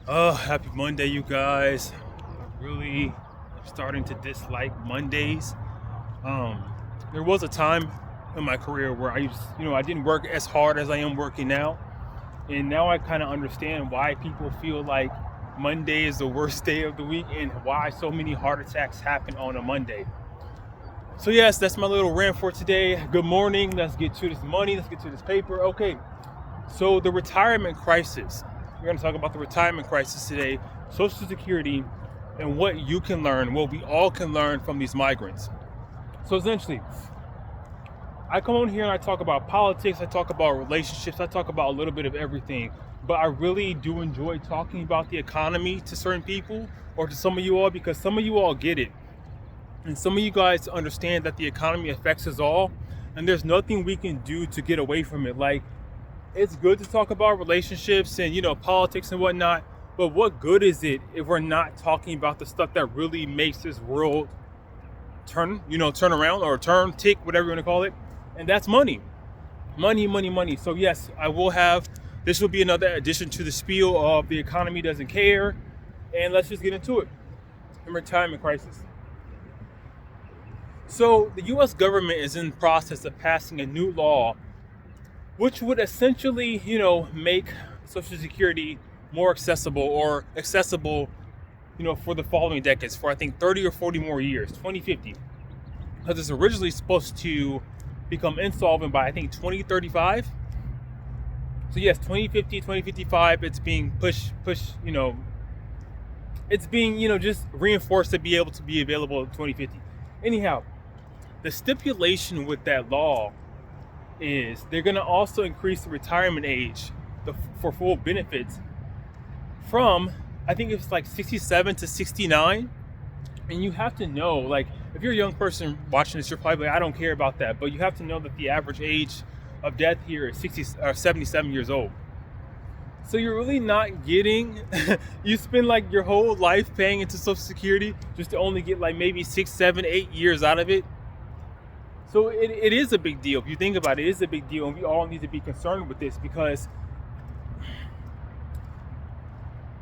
Oh, happy Monday, you guys. I really am starting to dislike Mondays. Um, there was a time in my career where I didn't work as hard as I am working now. And now I kind of understand why people feel like Monday is the worst day of the week and why so many heart attacks happen on a Monday. So, yes, that's my little rant for today. Good morning. Let's get to this money. Let's get to this paper. Okay. So the retirement crisis. We're going to talk about the retirement crisis today, Social Security, and what you can learn, what we all can learn from these migrants. So essentially, I come on here and I talk about politics, I talk about relationships, I talk about a little bit of everything. But I really do enjoy talking about the economy to certain people or to some of you all because some of you all get it. And some of you guys understand that the economy affects us all and there's nothing we can do to get away from it. Like, it's good to talk about relationships and politics and whatnot, but what good is it if we're not talking about the stuff that really makes this world turn around or turn, tick, whatever you want to call it? And that's money. Money. So yes, this will be another addition to the spiel of the economy doesn't care. And let's just get into it. The retirement crisis. So the US government is in the process of passing a new law which would essentially, make Social Security more accessible, for the following decades, for I think 30 or 40 more years, 2050. Because it's originally supposed to become insolvent by, I think, 2035. So yes, 2050, 2055, it's being pushed, it's being, just reinforced to be able to be available in 2050. Anyhow, the stipulation with that law is they're going to also increase the retirement age for full benefits from, I think it's like 67 to 69. And you have to know, like, if you're a young person watching this, you're probably like, I don't care about that. But you have to know that the average age of death here is 77 years old. So you're really not getting, you spend like your whole life paying into Social Security just to only get like maybe 6, 7, 8 years out of it. So it is a big deal. If you think about it, it is a big deal. And we all need to be concerned with this because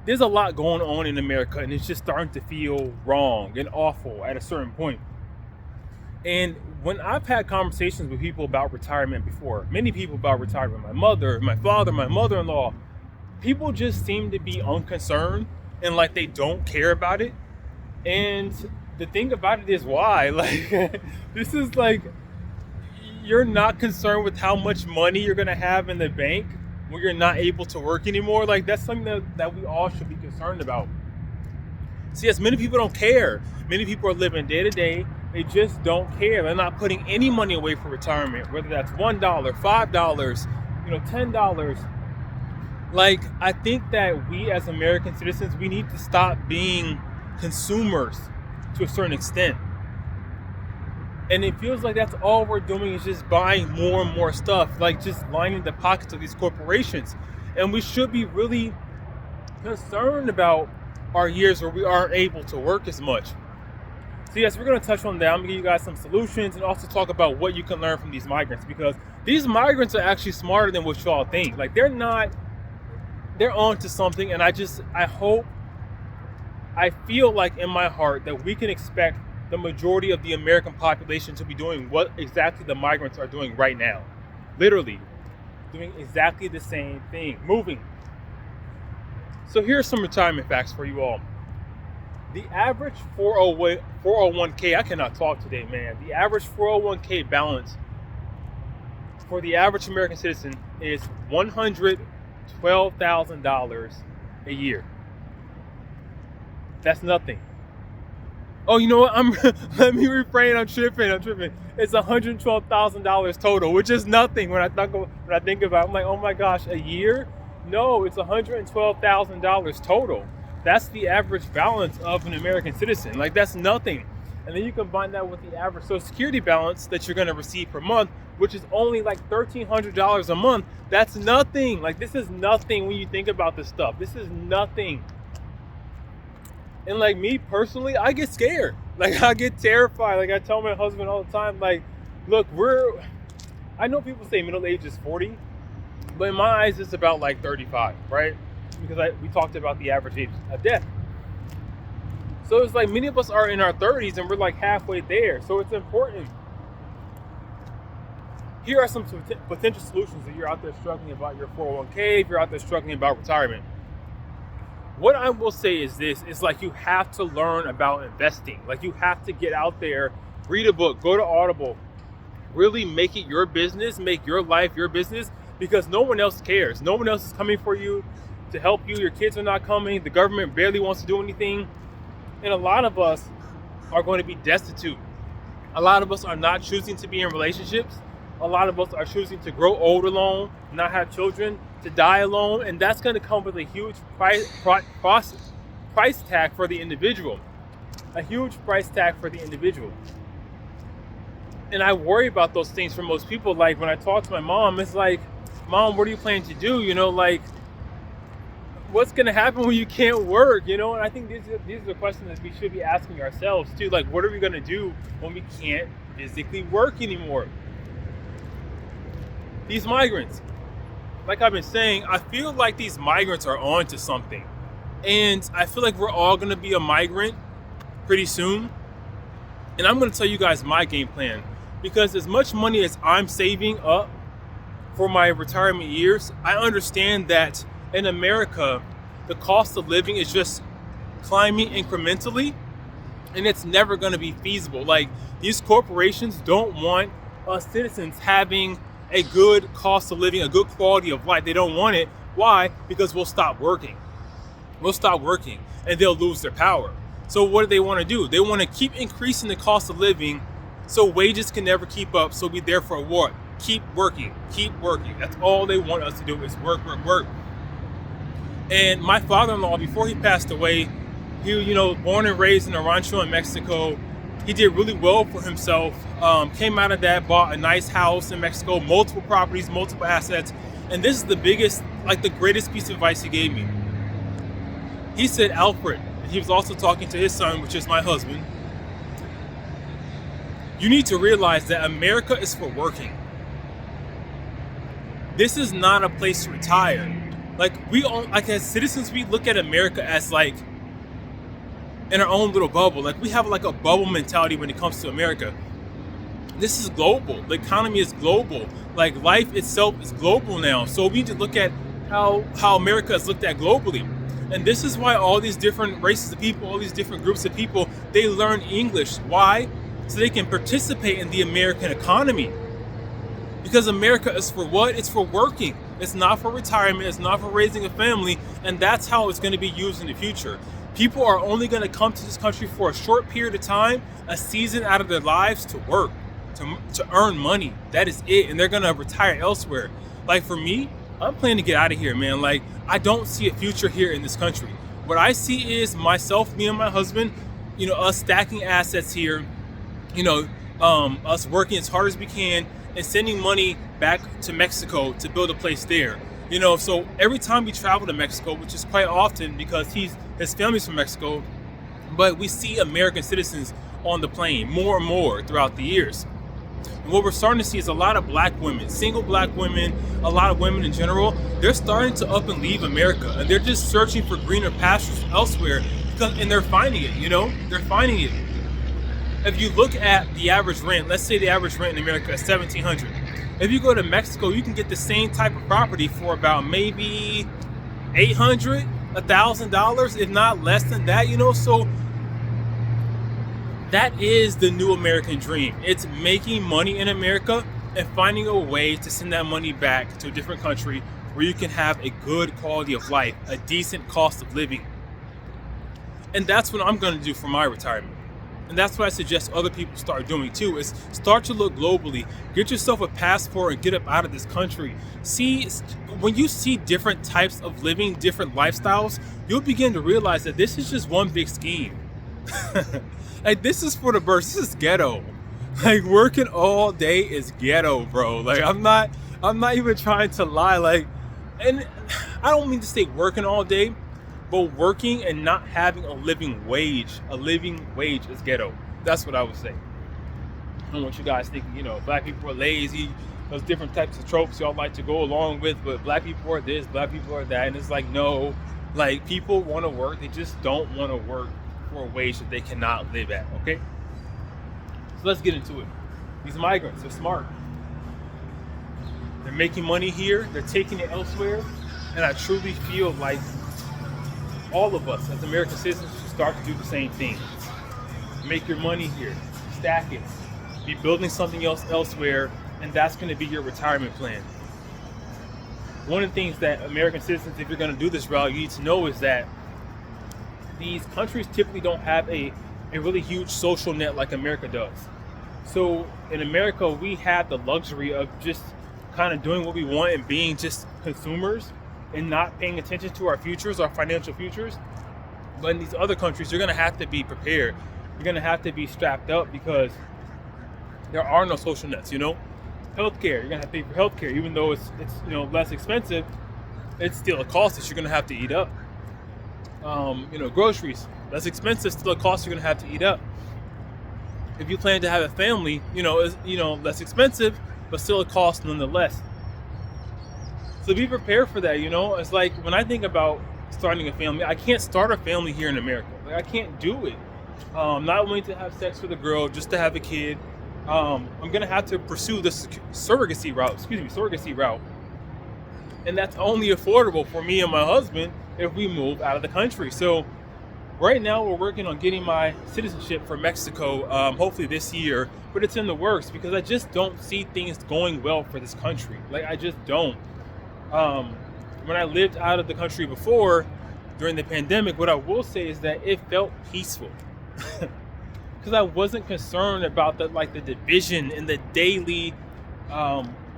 there's a lot going on in America and it's just starting to feel wrong and awful at a certain point. And when I've had conversations with people about retirement before, many people about retirement, my mother, my father, my mother-in-law, people just seem to be unconcerned and like they don't care about it. And the thing about it is why? Like, this is like, you're not concerned with how much money you're going to have in the bank when you're not able to work anymore. Like, that's something that we all should be concerned about. See, yes, many people don't care. Many people are living day to day. They just don't care. They're not putting any money away for retirement, whether that's $1, $5, $10. Like, I think that we as American citizens, we need to stop being consumers to a certain extent. And it feels like that's all we're doing is just buying more and more stuff, like just lining the pockets of these corporations. And we should be really concerned about our years where we aren't able to work as much. So yes, we're going to touch on that. I'm going to give you guys some solutions and also talk about what you can learn from these migrants, because these migrants are actually smarter than what y'all think. Like, they're on to something. And I feel like in my heart that we can expect the majority of the American population to be doing what exactly the migrants are doing right now. Literally doing exactly the same thing, moving. So here's some retirement facts for you all. The average 401k, I cannot talk today, man. The average 401k balance for the average American citizen is $112,000 a year. That's nothing. Oh, you know what? Let me refrain. I'm tripping. It's $112,000 total, which is nothing when I think about it. I'm like, oh my gosh, a year? No, it's $112,000 total. That's the average balance of an American citizen. Like, that's nothing. And then you combine that with the average Social Security balance that you're going to receive per month, which is only like $1,300 a month. That's nothing. Like, this is nothing when you think about this stuff. This is nothing. And like, me personally, I get scared. Like, I get terrified. Like, I tell my husband all the time, like, look, I know people say middle age is 40, but in my eyes, it's about like 35, right? because we talked about the average age of death. So it's like many of us are in our 30s and we're like halfway there. So it's important. Here are some potential solutions if you're out there struggling about your 401k, if you're out there struggling about retirement. What I will say is this, it's like you have to learn about investing. Like you have to get out there, read a book, go to Audible, really make it your business, make your life your business, because no one else cares. No one else is coming for you to help you. Your kids are not coming. The government barely wants to do anything. And a lot of us are going to be destitute. A lot of us are not choosing to be in relationships. A lot of us are choosing to grow old alone, not have children, to die alone. And that's going to come with a huge price tag for the individual. A huge price tag for the individual. And I worry about those things for most people. Like when I talk to my mom, it's like, Mom, what are you planning to do? You know, like, what's going to happen when you can't work? You know, and I think these are the questions that we should be asking ourselves too. Like, what are we going to do when we can't physically work anymore? These migrants, like I've been saying, I feel like these migrants are on to something. And I feel like we're all going to be a migrant pretty soon. And I'm going to tell you guys my game plan. Because as much money as I'm saving up for my retirement years, I understand that in America, the cost of living is just climbing incrementally, and it's never going to be feasible. Like, these corporations don't want us citizens having a good cost of living, a good quality of life. They don't want it. Why? Because we'll stop working. We'll stop working, and they'll lose their power. So what do they want to do? They want to keep increasing the cost of living so wages can never keep up. So we therefore what? Keep working, keep working. That's all they want us to do is work, work, work. And my father-in-law, before he passed away, he, born and raised in a rancho in Mexico. He did really well for himself. Came out of that, bought a nice house in Mexico, multiple properties, multiple assets. And this is the biggest, the greatest piece of advice he gave me. He said, Alfred, he was also talking to his son, which is my husband. You need to realize that America is for working. This is not a place to retire. As citizens, we look at America as in our own little bubble. We have a bubble mentality when it comes to America. This is global. The economy is global. Life itself is global now. So we need to look at how America is looked at globally. And this is why all these different races of people, all these different groups of people, they learn English. Why? So they can participate in the American economy. Because America is for what? It's for working. It's not for retirement. It's not for raising a family. And that's how it's going to be used in the future. People are only going to come to this country for a short period of time, a season out of their lives, to work, to earn money. That is it. And they're going to retire elsewhere. For me, I'm planning to get out of here, man. I don't see a future here in this country. What I see is myself, me and my husband, us stacking assets here, us working as hard as we can and sending money back to Mexico to build a place there. So every time we travel to Mexico, which is quite often because his family's from Mexico, but we see American citizens on the plane more and more throughout the years. And what we're starting to see is a lot of black women, single black women, a lot of women in general, they're starting to up and leave America, and they're just searching for greener pastures elsewhere, and they're finding it, they're finding it. If you look at the average rent, let's say the average rent in America is $1,700. If you go to Mexico, you can get the same type of property for about maybe $800, $1,000, if not less than that, So that is the new American dream. It's making money in America and finding a way to send that money back to a different country where you can have a good quality of life, a decent cost of living. And that's what I'm going to do for my retirement. And that's what I suggest other people start doing too, is start to look globally. Get yourself a passport and get up out of this country. When you see different types of living, different lifestyles, you'll begin to realize that this is just one big scheme. This is for the birds. This is ghetto. Working all day is ghetto, bro. I'm not even trying to lie. And I don't mean to say working all day, but working and not having a living wage is ghetto. That's what I would say. I don't want you guys thinking, black people are lazy, those different types of tropes y'all like to go along with, but black people are this, black people are that, and it's like, no, like, people want to work, they just don't want to work for a wage that they cannot live at. Okay, so let's get into it. These migrants, they're smart, they're making money here, they're taking it elsewhere, and I truly feel like all of us as American citizens should start to do the same thing. Make your money here, stack it, be building something else elsewhere, and that's going to be your retirement plan. One of the things that American citizens, if you're going to do this route, you need to know is that these countries typically don't have a really huge social net like America does. So in America, we have the luxury of just kind of doing what we want and being just consumers and not paying attention to our futures, our financial futures. But in these other countries, you're going to have to be prepared. You're going to have to be strapped up because there are no social nets, you know? Healthcare, you're going to have to pay for healthcare. Even though it's less expensive, it's still a cost that you're going to have to eat up. Groceries, less expensive, still a cost you're going to have to eat up. If you plan to have a family, it's, less expensive, but still a cost nonetheless. So be prepared for that, It's like when I think about starting a family, I can't start a family here in America. Like, I can't do it. Not willing to have sex with a girl just to have a kid. I'm gonna have to pursue this surrogacy route. And that's only affordable for me and my husband if we move out of the country. So right now we're working on getting my citizenship for Mexico, hopefully this year, but it's in the works because I just don't see things going well for this country. Like, I just don't. When I lived out of the country before, during the pandemic, what I will say is that it felt peaceful. Because I wasn't concerned about the division and the daily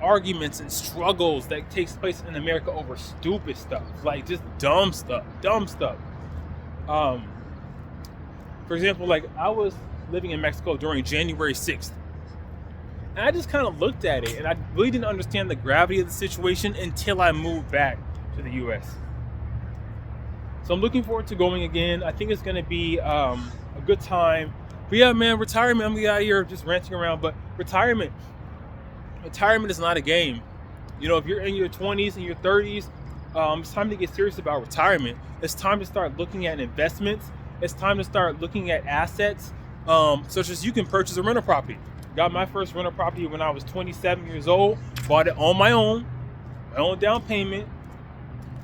arguments and struggles that takes place in America over stupid stuff, like just dumb stuff. For example, like, I was living in Mexico during January 6th. And I just kind of looked at it, and I really didn't understand the gravity of the situation until I moved back to the U.S. So I'm looking forward to going again. I think it's going to be a good time. But yeah, man, retirement, I'm out here just ranting around, but retirement is not a game. If you're in your 20s and your 30s, it's time to get serious about retirement. It's time to start looking at investments. It's time to start looking at assets, such as you can purchase a rental property. Got my first rental property when I was 27 years old, bought it on my own down payment,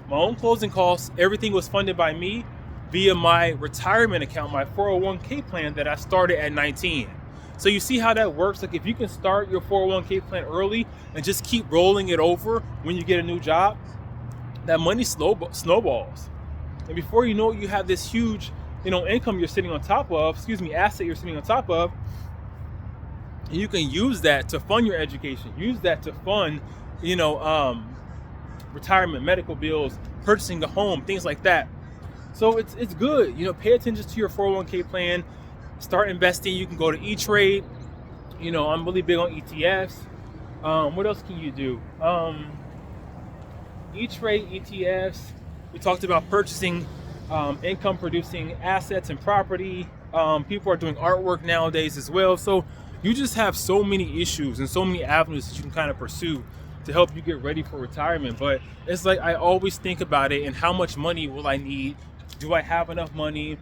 my own closing costs. Everything was funded by me via my retirement account, my 401k plan that I started at 19. So you see how that works? Like, if you can start your 401k plan early and just keep rolling it over when you get a new job, that money snowballs. And before you know it, you have this huge, income you're sitting on top of, asset you're sitting on top of. And you can use that to fund your education, use that to fund, retirement, medical bills, purchasing a home, things like that. So it's good, pay attention to your 401k plan, start investing. You can go to E-Trade. I'm really big on ETFs. What else can you do? E-Trade, ETFs. We talked about purchasing income producing assets and property. People are doing artwork nowadays as well. So you just have so many issues and so many avenues that you can kind of pursue to help you get ready for retirement. But it's like, I always think about it and how much money will I need? Do I have enough money?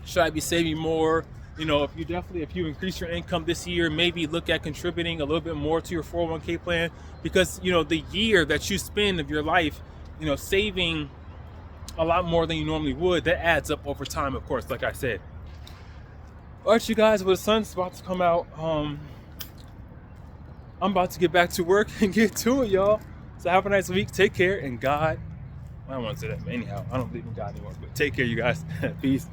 Should I be saving more? If you increase your income this year, maybe look at contributing a little bit more to your 401k plan, because the year that you spend of your life, saving a lot more than you normally would, that adds up over time, of course, like I said. All right, you guys, well, the sun's about to come out. I'm about to get back to work and get to it, y'all. So have a nice week. Take care, and God, I don't want to say that, but anyhow, I don't believe in God anymore, but take care, you guys. Peace.